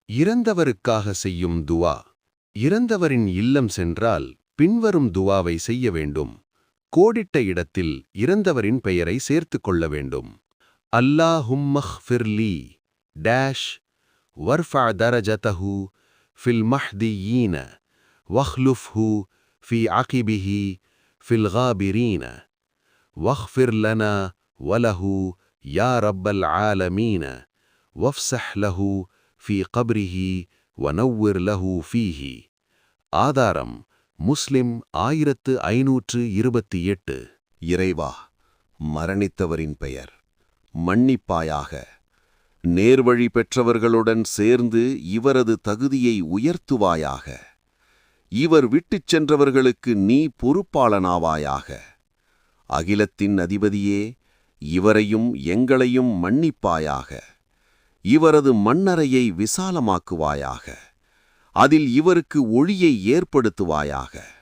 இறந்தவருக்காக செய்யும் துவா. இறந்தவரின் இல்லம் சென்றால் பின்வரும் துவாவை செய்ய வேண்டும். கோடிட்ட இடத்தில் இறந்தவரின் பெயரை சேர்த்துக் கொள்ள வேண்டும். அல்லாஹும்மஃபிர்லி டேஷ் வர்ஃபா தரஜதஹு ஃபில் மஹ்தியீன வஹ்லுஃப்ஹு ஃபி அகிபிஹி ஃபில் காபிரீன வஃபிர் லனா வலஹு யா ரப்பல் ஆலமீன வஃப்ஸஹ் லஹு ஃபி கப்ரிஹி வனவ்விர் லஹு ஃபீஹி. ஆதாரம் முஸ்லிம் 1528. இறைவா, மரணித்தவரின் பெயர் மன்னிப்பாயாக. நேர்வழி பெற்றவர்களுடன் சேர்ந்து இவரது தகுதியை உயர்த்துவாயாக. இவர் விட்டுச் சென்றவர்களுக்கு நீ பொறுப்பாளனாவாயாக. அகிலத்தின் அதிபதியே, இவரையும் எங்களையும் மன்னிப்பாயாக. இவரது மண்ணறையை விசாலமாக்குவாயாக. அதில் இவருக்கு ஒளியை ஏற்படுத்துவாயாக.